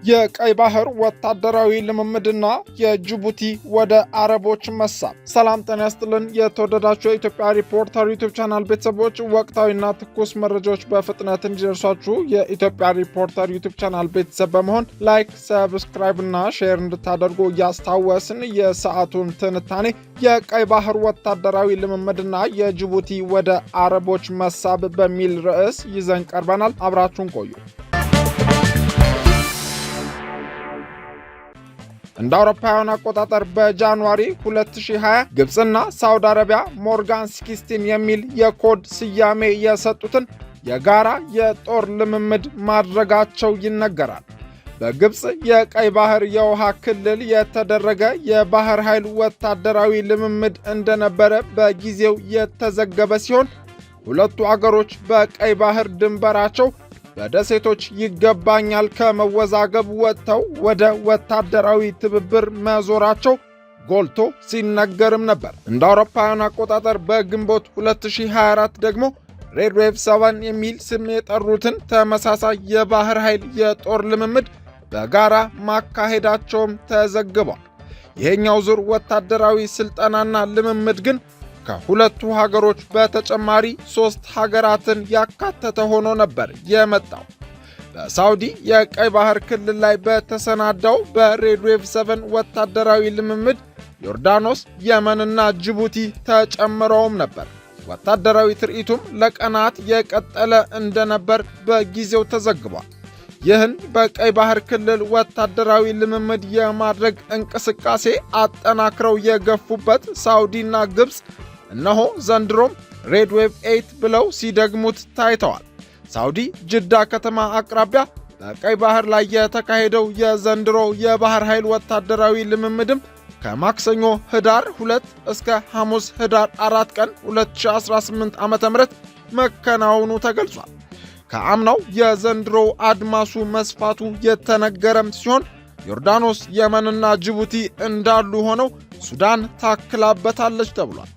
የቀይ ባህር ወታደራዊ ልምምድና የጅቡቲ ወደ አረቦች መሳብ። ሰላም ጤና ይስጥልን። የተወደዳችሁ የኢትዮጵያ ሪፖርተር ዩቲዩብ ቻናል ቤተሰቦች ወቅታዊና ትኩስ መረጃዎች በፍጥነት እንዲደርሷችሁ የኢትዮጵያ ሪፖርተር ዩቲዩብ ቻናል ቤተሰብ በመሆን ላይክ፣ ሰብስክራይብ እና ሼር እንድታደርጉ እያስታወስን የሰዓቱን ትንታኔ የቀይ ባህር ወታደራዊ ልምምድና የጅቡቲ ወደ አረቦች መሳብ በሚል ርዕስ ይዘን ቀርበናል። አብራችሁን ቆዩ። እንደ አውሮፓውያን አቆጣጠር በጃንዋሪ 2020 ግብፅና ሳውዲ አረቢያ ሞርጋን 16 የሚል የኮድ ስያሜ የሰጡትን የጋራ የጦር ልምምድ ማድረጋቸው ይነገራል። በግብፅ የቀይ ባህር የውሃ ክልል የተደረገ የባህር ኃይል ወታደራዊ ልምምድ እንደነበረ በጊዜው የተዘገበ ሲሆን ሁለቱ አገሮች በቀይ ባህር ድንበራቸው በደሴቶች ይገባኛል ከመወዛገብ ወጥተው ወደ ወታደራዊ ትብብር መዞራቸው ጎልቶ ሲነገርም ነበር። እንደ አውሮፓውያን አቆጣጠር በግንቦት 2024 ደግሞ ሬድ ዌቭ 7 የሚል ስም የጠሩትን ተመሳሳይ የባህር ኃይል የጦር ልምምድ በጋራ ማካሄዳቸውም ተዘግቧል። ይሄኛው ዙር ወታደራዊ ስልጠናና ልምምድ ግን ከሁለቱ ሀገሮች በተጨማሪ 3 ሀገራትን ያካተተ ሆኖ ነበር የመጣው። በሳውዲ የቀይ ባህር ክልል ላይ በተሰናዳው በሬድ ዌቭ 7 ወታደራዊ ልምምድ ዮርዳኖስ፣ የመንና ጅቡቲ ተጨምረውም ነበር። ወታደራዊ ትርኢቱም ለቀናት የቀጠለ እንደነበር በጊዜው ተዘግቧል። ይህን በቀይ ባህር ክልል ወታደራዊ ልምምድ የማድረግ እንቅስቃሴ አጠናክረው የገፉበት ሳውዲና ግብፅ እነሆ ዘንድሮም ሬድ ዌቭ 8 ብለው ሲደግሙት ታይተዋል። ሳውዲ ጅዳ ከተማ አቅራቢያ በቀይ ባህር ላይ የተካሄደው የዘንድሮ የባህር ኃይል ወታደራዊ ልምምድም ከማክሰኞ ህዳር 2 እስከ ሐሙስ ህዳር 4 ቀን 2018 ዓ.ም መከናወኑ ተገልጿል። ከአምናው የዘንድሮ አድማሱ መስፋቱ የተነገረም ሲሆን ዮርዳኖስ፣ የመንና ጅቡቲ እንዳሉ ሆነው ሱዳን ታክላበታለች ተብሏል።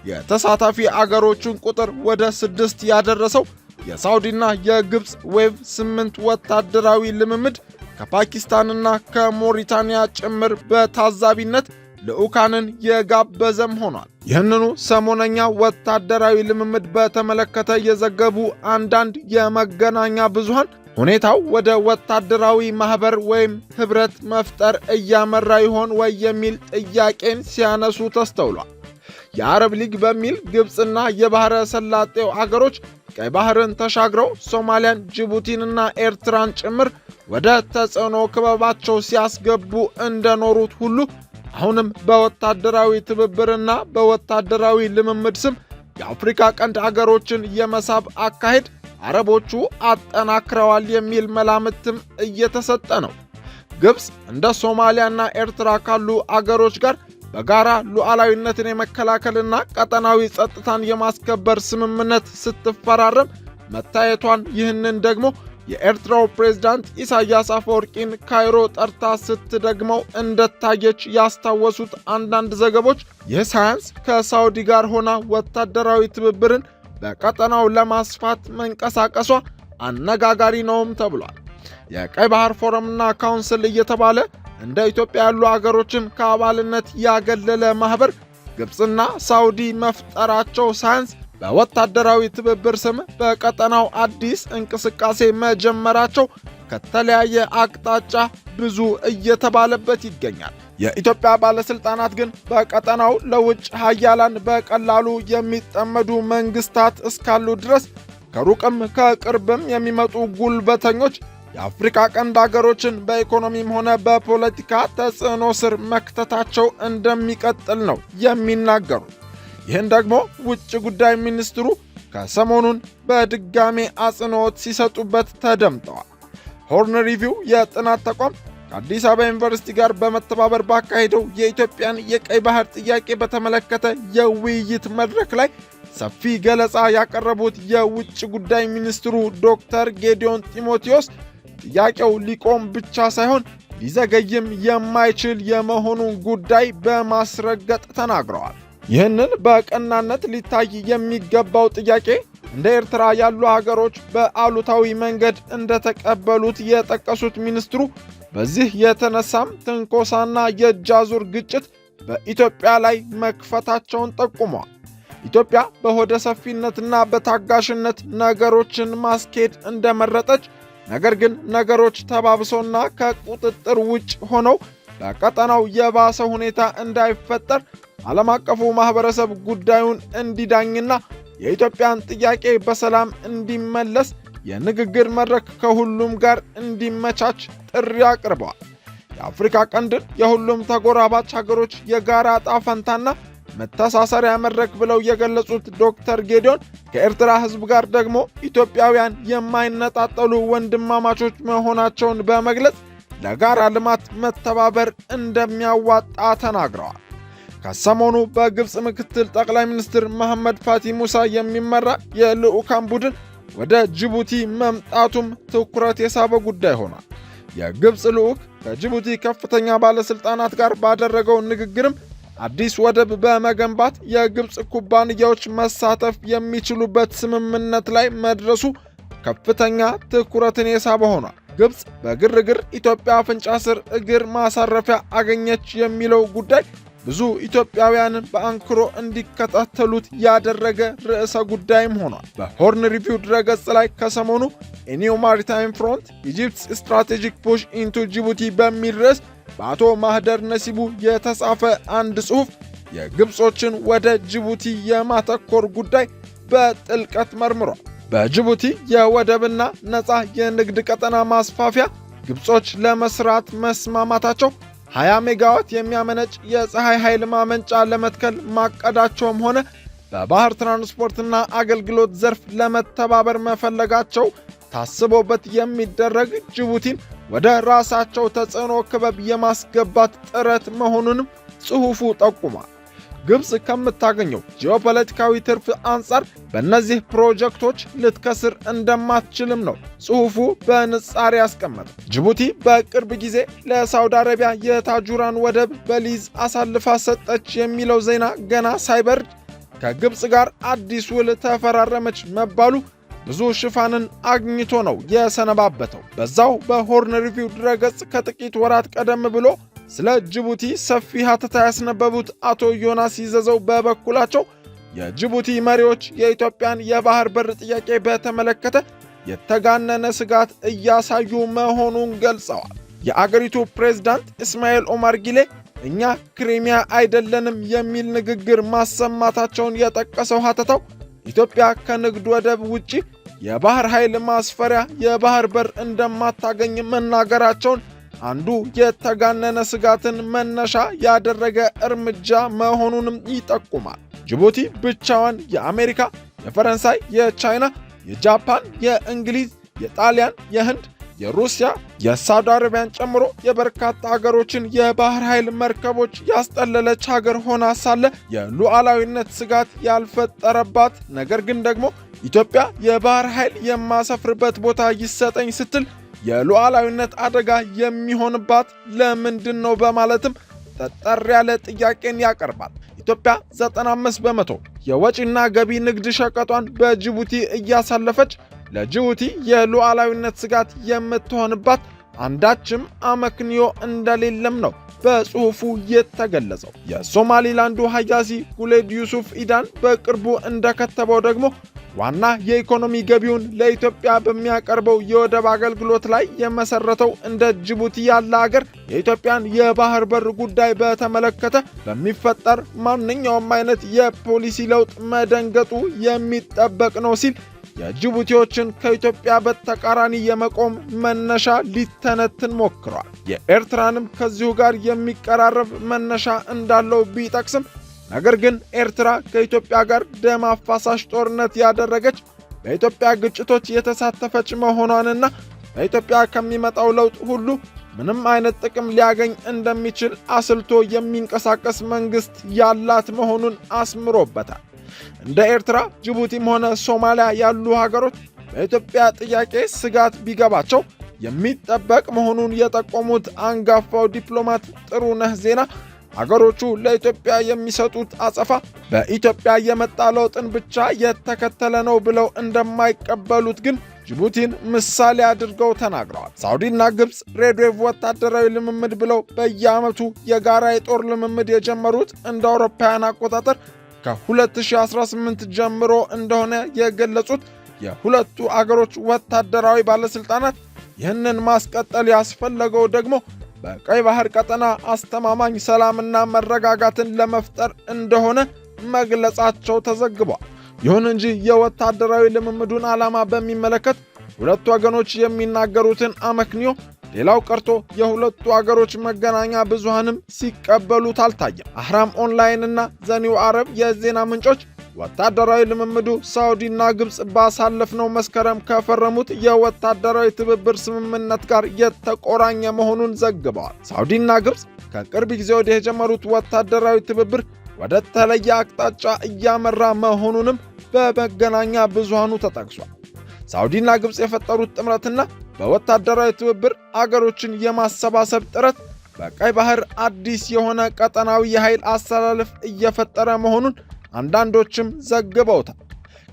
የተሳታፊ አገሮችን ቁጥር ወደ 6 ያደረሰው የሳውዲና የግብፅ ዌቭ 8 ወታደራዊ ልምምድ ከፓኪስታንና ከሞሪታንያ ጭምር በታዛቢነት ልዑካንን የጋበዘም ሆኗል። ይህንኑ ሰሞነኛ ወታደራዊ ልምምድ በተመለከተ የዘገቡ አንዳንድ የመገናኛ ብዙሃን ሁኔታው ወደ ወታደራዊ ማህበር ወይም ህብረት መፍጠር እያመራ ይሆን ወይ የሚል ጥያቄን ሲያነሱ ተስተውሏል። የአረብ ሊግ በሚል ግብፅና የባህረ ሰላጤው አገሮች ቀይ ባህርን ተሻግረው ሶማሊያን፣ ጅቡቲንና ኤርትራን ጭምር ወደ ተጽዕኖ ክበባቸው ሲያስገቡ እንደኖሩት ሁሉ አሁንም በወታደራዊ ትብብርና በወታደራዊ ልምምድ ስም የአፍሪካ ቀንድ አገሮችን የመሳብ አካሄድ አረቦቹ አጠናክረዋል የሚል መላምትም እየተሰጠ ነው። ግብፅ እንደ ሶማሊያና ኤርትራ ካሉ አገሮች ጋር በጋራ ሉዓላዊነትን የመከላከልና ቀጠናዊ ጸጥታን የማስከበር ስምምነት ስትፈራረም መታየቷን፣ ይህንን ደግሞ የኤርትራው ፕሬዝዳንት ኢሳያስ አፈወርቂን ካይሮ ጠርታ ስትደግመው እንደታየች ያስታወሱት አንዳንድ ዘገቦች ይህ ሳያንስ ከሳውዲ ጋር ሆና ወታደራዊ ትብብርን በቀጠናው ለማስፋት መንቀሳቀሷ አነጋጋሪ ነውም ተብሏል። የቀይ ባህር ፎረምና ካውንስል እየተባለ እንደ ኢትዮጵያ ያሉ አገሮችን ከአባልነት ያገለለ ማህበር ግብፅና ሳውዲ መፍጠራቸው ሳያንስ በወታደራዊ ትብብር ስም በቀጠናው አዲስ እንቅስቃሴ መጀመራቸው ከተለያየ አቅጣጫ ብዙ እየተባለበት ይገኛል። የኢትዮጵያ ባለስልጣናት ግን በቀጠናው ለውጭ ሀያላን በቀላሉ የሚጠመዱ መንግስታት እስካሉ ድረስ ከሩቅም ከቅርብም የሚመጡ ጉልበተኞች የአፍሪካ ቀንድ አገሮችን በኢኮኖሚም ሆነ በፖለቲካ ተጽዕኖ ስር መክተታቸው እንደሚቀጥል ነው የሚናገሩት። ይህን ደግሞ ውጭ ጉዳይ ሚኒስትሩ ከሰሞኑን በድጋሜ አጽንኦት ሲሰጡበት ተደምጠዋል። ሆርን ሪቪው የጥናት ተቋም ከአዲስ አበባ ዩኒቨርሲቲ ጋር በመተባበር ባካሄደው የኢትዮጵያን የቀይ ባህር ጥያቄ በተመለከተ የውይይት መድረክ ላይ ሰፊ ገለጻ ያቀረቡት የውጭ ጉዳይ ሚኒስትሩ ዶክተር ጌዲዮን ጢሞቴዎስ ጥያቄው ሊቆም ብቻ ሳይሆን ሊዘገይም የማይችል የመሆኑን ጉዳይ በማስረገጥ ተናግረዋል። ይህንን በቀናነት ሊታይ የሚገባው ጥያቄ እንደ ኤርትራ ያሉ ሀገሮች በአሉታዊ መንገድ እንደተቀበሉት የጠቀሱት ሚኒስትሩ በዚህ የተነሳም ትንኮሳና የእጅ አዙር ግጭት በኢትዮጵያ ላይ መክፈታቸውን ጠቁመዋል። ኢትዮጵያ በሆደ ሰፊነትና በታጋሽነት ነገሮችን ማስኬድ እንደመረጠች፣ ነገር ግን ነገሮች ተባብሶና ከቁጥጥር ውጭ ሆነው በቀጠናው የባሰ ሁኔታ እንዳይፈጠር ዓለም አቀፉ ማህበረሰብ ጉዳዩን እንዲዳኝና የኢትዮጵያን ጥያቄ በሰላም እንዲመለስ የንግግር መድረክ ከሁሉም ጋር እንዲመቻች ጥሪ አቅርበዋል። የአፍሪካ ቀንድን የሁሉም ተጎራባች ሀገሮች የጋራ ዕጣ ፈንታና መተሳሰሪያ መድረክ ብለው የገለጹት ዶክተር ጌዲዮን ከኤርትራ ሕዝብ ጋር ደግሞ ኢትዮጵያውያን የማይነጣጠሉ ወንድማማቾች መሆናቸውን በመግለጽ ለጋራ ልማት መተባበር እንደሚያዋጣ ተናግረዋል። ከሰሞኑ በግብፅ ምክትል ጠቅላይ ሚኒስትር መሐመድ ፋቲ ሙሳ የሚመራ የልዑካን ቡድን ወደ ጅቡቲ መምጣቱም ትኩረት የሳበ ጉዳይ ሆኗል። የግብፅ ልዑክ ከጅቡቲ ከፍተኛ ባለሥልጣናት ጋር ባደረገው ንግግርም አዲስ ወደብ በመገንባት የግብፅ ኩባንያዎች መሳተፍ የሚችሉበት ስምምነት ላይ መድረሱ ከፍተኛ ትኩረትን የሳበ ሆኗል። ግብፅ በግርግር ኢትዮጵያ አፍንጫ ስር እግር ማሳረፊያ አገኘች የሚለው ጉዳይ ብዙ ኢትዮጵያውያንን በአንክሮ እንዲከታተሉት ያደረገ ርዕሰ ጉዳይም ሆኗል። በሆርን ሪቪው ድረገጽ ላይ ከሰሞኑ ኤኒው ማሪታይም ፍሮንት ኢጂፕትስ ስትራቴጂክ ፑሽ ኢንቱ ጅቡቲ በሚል ርዕስ በአቶ ማህደር ነሲቡ የተጻፈ አንድ ጽሑፍ የግብጾችን ወደ ጅቡቲ የማተኮር ጉዳይ በጥልቀት መርምሯል። በጅቡቲ የወደብና ነፃ የንግድ ቀጠና ማስፋፊያ ግብጾች ለመስራት መስማማታቸው 20 ሜጋዋት የሚያመነጭ የፀሐይ ኃይል ማመንጫ ለመትከል ማቀዳቸውም ሆነ በባህር ትራንስፖርትና አገልግሎት ዘርፍ ለመተባበር መፈለጋቸው ታስቦበት የሚደረግ ጅቡቲን ወደ ራሳቸው ተጽዕኖ ክበብ የማስገባት ጥረት መሆኑንም ጽሑፉ ጠቁሟል። ግብፅ ከምታገኘው ጂኦፖለቲካዊ ትርፍ አንጻር በእነዚህ ፕሮጀክቶች ልትከስር እንደማትችልም ነው ጽሑፉ በንጻሬ ያስቀመጠው። ጅቡቲ በቅርብ ጊዜ ለሳውዲ አረቢያ የታጁራን ወደብ በሊዝ አሳልፋ ሰጠች የሚለው ዜና ገና ሳይበርድ ከግብፅ ጋር አዲስ ውል ተፈራረመች መባሉ ብዙ ሽፋንን አግኝቶ ነው የሰነባበተው። በዛው በሆርን ሪቪው ድረገጽ ከጥቂት ወራት ቀደም ብሎ ስለ ጅቡቲ ሰፊ ሀተታ ያስነበቡት አቶ ዮናስ ይዘዘው በበኩላቸው የጅቡቲ መሪዎች የኢትዮጵያን የባህር በር ጥያቄ በተመለከተ የተጋነነ ስጋት እያሳዩ መሆኑን ገልጸዋል። የአገሪቱ ፕሬዝዳንት እስማኤል ኦማር ጊሌ እኛ ክሪሚያ አይደለንም የሚል ንግግር ማሰማታቸውን የጠቀሰው ሀተታው ኢትዮጵያ ከንግድ ወደብ ውጪ የባህር ኃይል ማስፈሪያ የባህር በር እንደማታገኝ መናገራቸውን አንዱ የተጋነነ ስጋትን መነሻ ያደረገ እርምጃ መሆኑንም ይጠቁማል። ጅቡቲ ብቻዋን የአሜሪካ፣ የፈረንሳይ፣ የቻይና፣ የጃፓን፣ የእንግሊዝ፣ የጣሊያን፣ የህንድ፣ የሩሲያ፣ የሳውዲ አረቢያን ጨምሮ የበርካታ ሀገሮችን የባህር ኃይል መርከቦች ያስጠለለች ሀገር ሆና ሳለ የሉዓላዊነት ስጋት ያልፈጠረባት፣ ነገር ግን ደግሞ ኢትዮጵያ የባህር ኃይል የማሰፍርበት ቦታ ይሰጠኝ ስትል የሉዓላዊነት አደጋ የሚሆንባት ለምንድን ነው በማለትም ጠጠር ያለ ጥያቄን ያቀርባል። ኢትዮጵያ 95 በመቶ የወጪና ገቢ ንግድ ሸቀጧን በጅቡቲ እያሳለፈች ለጅቡቲ የሉዓላዊነት ስጋት የምትሆንባት አንዳችም አመክንዮ እንደሌለም ነው በጽሑፉ የተገለጸው። የሶማሊላንዱ ሀያሲ ጉሌድ ዩሱፍ ኢዳን በቅርቡ እንደከተበው ደግሞ ዋና የኢኮኖሚ ገቢውን ለኢትዮጵያ በሚያቀርበው የወደብ አገልግሎት ላይ የመሰረተው እንደ ጅቡቲ ያለ ሀገር የኢትዮጵያን የባህር በር ጉዳይ በተመለከተ በሚፈጠር ማንኛውም አይነት የፖሊሲ ለውጥ መደንገጡ የሚጠበቅ ነው ሲል የጅቡቲዎችን ከኢትዮጵያ በተቃራኒ የመቆም መነሻ ሊተነትን ሞክሯል። የኤርትራንም ከዚሁ ጋር የሚቀራረብ መነሻ እንዳለው ቢጠቅስም ነገር ግን ኤርትራ ከኢትዮጵያ ጋር ደም አፋሳሽ ጦርነት ያደረገች፣ በኢትዮጵያ ግጭቶች የተሳተፈች መሆኗንና በኢትዮጵያ ከሚመጣው ለውጥ ሁሉ ምንም አይነት ጥቅም ሊያገኝ እንደሚችል አስልቶ የሚንቀሳቀስ መንግስት ያላት መሆኑን አስምሮበታል። እንደ ኤርትራ፣ ጅቡቲም ሆነ ሶማሊያ ያሉ ሀገሮች በኢትዮጵያ ጥያቄ ስጋት ቢገባቸው የሚጠበቅ መሆኑን የጠቆሙት አንጋፋው ዲፕሎማት ጥሩነህ ዜና አገሮቹ ለኢትዮጵያ የሚሰጡት አጸፋ በኢትዮጵያ የመጣ ለውጥን ብቻ የተከተለ ነው ብለው እንደማይቀበሉት ግን ጅቡቲን ምሳሌ አድርገው ተናግረዋል። ሳውዲና ግብፅ ሬድዌቭ ወታደራዊ ልምምድ ብለው በየዓመቱ የጋራ የጦር ልምምድ የጀመሩት እንደ አውሮፓውያን አቆጣጠር ከ2018 ጀምሮ እንደሆነ የገለጹት የሁለቱ አገሮች ወታደራዊ ባለስልጣናት ይህንን ማስቀጠል ያስፈለገው ደግሞ በቀይ ባህር ቀጠና አስተማማኝ ሰላምና መረጋጋትን ለመፍጠር እንደሆነ መግለጻቸው ተዘግቧል። ይሁን እንጂ የወታደራዊ ልምምዱን ዓላማ በሚመለከት ሁለቱ ወገኖች የሚናገሩትን አመክንዮ ሌላው ቀርቶ የሁለቱ አገሮች መገናኛ ብዙሃንም ሲቀበሉት አልታየም። አህራም ኦንላይን እና ዘኒው አረብ የዜና ምንጮች ወታደራዊ ልምምዱ ሳውዲና ግብፅ ባሳለፍነው መስከረም ከፈረሙት የወታደራዊ ትብብር ስምምነት ጋር የተቆራኘ መሆኑን ዘግበዋል። ሳውዲና ግብፅ ከቅርብ ጊዜ ወዲህ የጀመሩት ወታደራዊ ትብብር ወደ ተለየ አቅጣጫ እያመራ መሆኑንም በመገናኛ ብዙሃኑ ተጠቅሷል። ሳውዲና ግብፅ የፈጠሩት ጥምረትና በወታደራዊ ትብብር አገሮችን የማሰባሰብ ጥረት በቀይ ባህር አዲስ የሆነ ቀጠናዊ የኃይል አሰላለፍ እየፈጠረ መሆኑን አንዳንዶችም ዘግበውታል።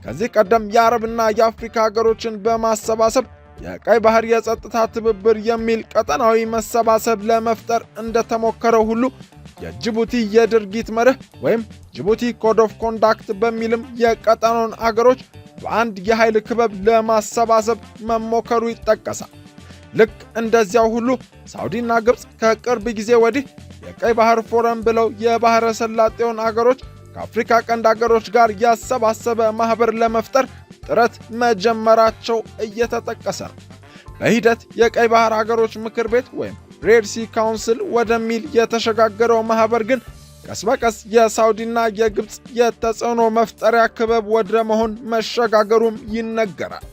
ከዚህ ቀደም የአረብና የአፍሪካ ሀገሮችን በማሰባሰብ የቀይ ባህር የጸጥታ ትብብር የሚል ቀጠናዊ መሰባሰብ ለመፍጠር እንደተሞከረው ሁሉ የጅቡቲ የድርጊት መርህ ወይም ጅቡቲ ኮድ ኦፍ ኮንዳክት በሚልም የቀጠናውን አገሮች በአንድ የኃይል ክበብ ለማሰባሰብ መሞከሩ ይጠቀሳል። ልክ እንደዚያው ሁሉ ሳውዲና ግብፅ ከቅርብ ጊዜ ወዲህ የቀይ ባህር ፎረም ብለው የባህረ ሰላጤውን አገሮች ከአፍሪካ ቀንድ አገሮች ጋር ያሰባሰበ ማህበር ለመፍጠር ጥረት መጀመራቸው እየተጠቀሰ ነው። በሂደት የቀይ ባህር አገሮች ምክር ቤት ወይም ሬድ ሲ ካውንስል ወደሚል የተሸጋገረው ማህበር ግን ቀስ በቀስ የሳውዲና የግብፅ የተጽዕኖ መፍጠሪያ ክበብ ወደ መሆን መሸጋገሩም ይነገራል።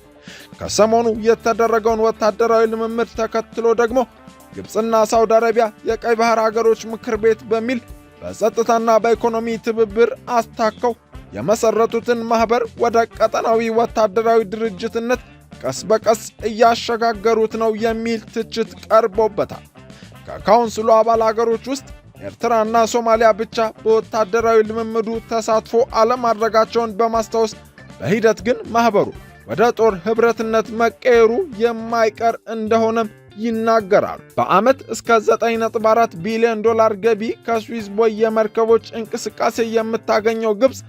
ከሰሞኑ የተደረገውን ወታደራዊ ልምምድ ተከትሎ ደግሞ ግብፅና ሳውዲ አረቢያ የቀይ ባህር አገሮች ምክር ቤት በሚል በጸጥታና በኢኮኖሚ ትብብር አስታከው የመሰረቱትን ማህበር ወደ ቀጠናዊ ወታደራዊ ድርጅትነት ቀስ በቀስ እያሸጋገሩት ነው የሚል ትችት ቀርቦበታል። ከካውንስሉ አባል አገሮች ውስጥ ኤርትራና ሶማሊያ ብቻ በወታደራዊ ልምምዱ ተሳትፎ አለማድረጋቸውን በማስታወስ በሂደት ግን ማህበሩ ወደ ጦር ህብረትነት መቀየሩ የማይቀር እንደሆነም ይናገራሉ። በዓመት እስከ 9.4 ቢሊዮን ዶላር ገቢ ከስዊዝ ቦይ የመርከቦች እንቅስቃሴ የምታገኘው ግብፅ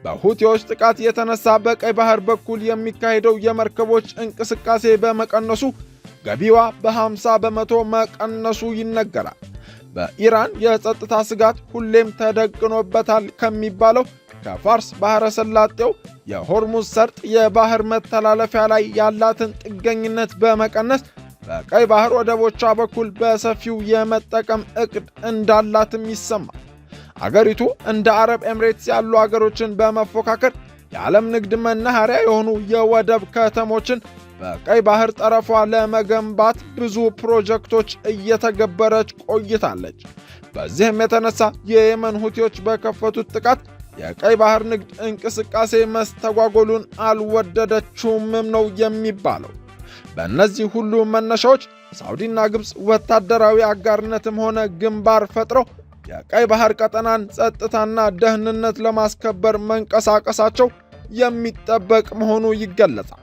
በሁቲዎች ጥቃት የተነሳ በቀይ ባህር በኩል የሚካሄደው የመርከቦች እንቅስቃሴ በመቀነሱ ገቢዋ በ50 በመቶ መቀነሱ ይነገራል። በኢራን የጸጥታ ስጋት ሁሌም ተደቅኖበታል ከሚባለው ከፋርስ ባህረ ሰላጤው የሆርሙዝ ሰርጥ የባህር መተላለፊያ ላይ ያላትን ጥገኝነት በመቀነስ በቀይ ባህር ወደቦቿ በኩል በሰፊው የመጠቀም ዕቅድ እንዳላትም ይሰማል። አገሪቱ እንደ አረብ ኤምሬትስ ያሉ አገሮችን በመፎካከር የዓለም ንግድ መናኸሪያ የሆኑ የወደብ ከተሞችን በቀይ ባህር ጠረፏ ለመገንባት ብዙ ፕሮጀክቶች እየተገበረች ቆይታለች። በዚህም የተነሳ የየመን ሁቲዎች በከፈቱት ጥቃት የቀይ ባህር ንግድ እንቅስቃሴ መስተጓጎሉን አልወደደችውምም ነው የሚባለው። በእነዚህ ሁሉ መነሻዎች ሳውዲና ግብፅ ወታደራዊ አጋርነትም ሆነ ግንባር ፈጥረው የቀይ ባህር ቀጠናን ጸጥታና ደህንነት ለማስከበር መንቀሳቀሳቸው የሚጠበቅ መሆኑ ይገለጻል።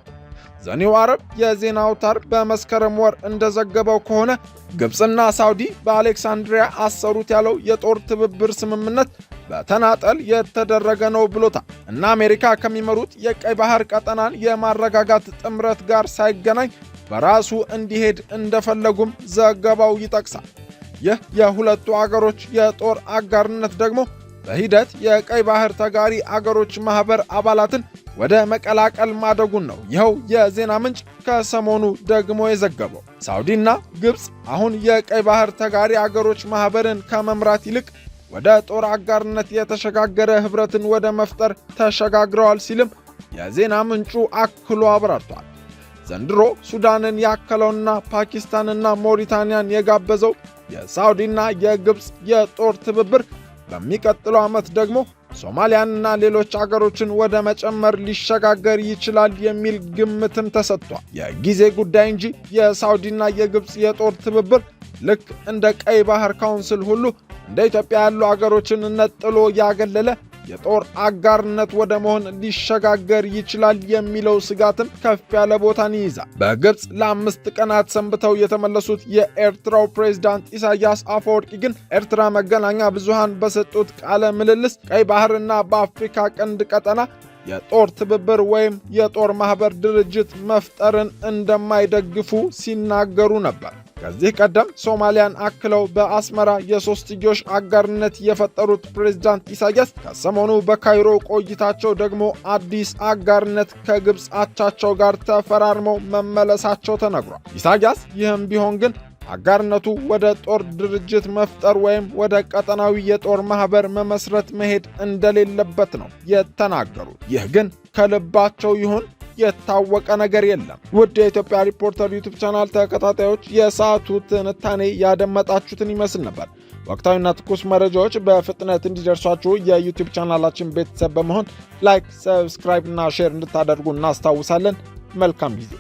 ዘኒው አረብ የዜና አውታር በመስከረም ወር እንደዘገበው ከሆነ ግብፅና ሳውዲ በአሌክሳንድሪያ አሰሩት ያለው የጦር ትብብር ስምምነት በተናጠል የተደረገ ነው ብሎታል እና አሜሪካ ከሚመሩት የቀይ ባህር ቀጠናን የማረጋጋት ጥምረት ጋር ሳይገናኝ በራሱ እንዲሄድ እንደፈለጉም ዘገባው ይጠቅሳል። ይህ የሁለቱ አገሮች የጦር አጋርነት ደግሞ በሂደት የቀይ ባህር ተጋሪ አገሮች ማህበር አባላትን ወደ መቀላቀል ማደጉን ነው ይኸው የዜና ምንጭ ከሰሞኑ ደግሞ የዘገበው። ሳውዲና ግብፅ አሁን የቀይ ባህር ተጋሪ አገሮች ማህበርን ከመምራት ይልቅ ወደ ጦር አጋርነት የተሸጋገረ ህብረትን ወደ መፍጠር ተሸጋግረዋል ሲልም የዜና ምንጩ አክሎ አብራርቷል። ዘንድሮ ሱዳንን ያከለውና ፓኪስታንና ሞሪታንያን የጋበዘው የሳውዲና የግብፅ የጦር ትብብር በሚቀጥለው ዓመት ደግሞ ሶማሊያንና ሌሎች አገሮችን ወደ መጨመር ሊሸጋገር ይችላል የሚል ግምትም ተሰጥቷል። የጊዜ ጉዳይ እንጂ የሳውዲና የግብፅ የጦር ትብብር ልክ እንደ ቀይ ባህር ካውንስል ሁሉ እንደ ኢትዮጵያ ያሉ አገሮችን ነጥሎ ያገለለ የጦር አጋርነት ወደ መሆን ሊሸጋገር ይችላል የሚለው ስጋትም ከፍ ያለ ቦታን ይይዛል። በግብፅ ለ5 ቀናት ሰንብተው የተመለሱት የኤርትራው ፕሬዝዳንት ኢሳያስ አፈወርቂ ግን ኤርትራ መገናኛ ብዙሃን በሰጡት ቃለ ምልልስ ቀይ ባህርና በአፍሪካ ቀንድ ቀጠና የጦር ትብብር ወይም የጦር ማህበር ድርጅት መፍጠርን እንደማይደግፉ ሲናገሩ ነበር። ከዚህ ቀደም ሶማሊያን አክለው በአስመራ የሶስትዮሽ አጋርነት የፈጠሩት ፕሬዝዳንት ኢሳያስ ከሰሞኑ በካይሮ ቆይታቸው ደግሞ አዲስ አጋርነት ከግብፅ አቻቸው ጋር ተፈራርመው መመለሳቸው ተነግሯል። ኢሳያስ ይህም ቢሆን ግን አጋርነቱ ወደ ጦር ድርጅት መፍጠር ወይም ወደ ቀጠናዊ የጦር ማህበር መመስረት መሄድ እንደሌለበት ነው የተናገሩት። ይህ ግን ከልባቸው ይሁን የታወቀ ነገር የለም። ውድ የኢትዮጵያ ሪፖርተር ዩቲዩብ ቻናል ተከታታዮች የሰዓቱ ትንታኔ ያደመጣችሁትን ይመስል ነበር። ወቅታዊና ትኩስ መረጃዎች በፍጥነት እንዲደርሷችሁ የዩቲዩብ ቻናላችን ቤተሰብ በመሆን ላይክ፣ ሰብስክራይብ እና ሼር እንድታደርጉ እናስታውሳለን። መልካም ጊዜ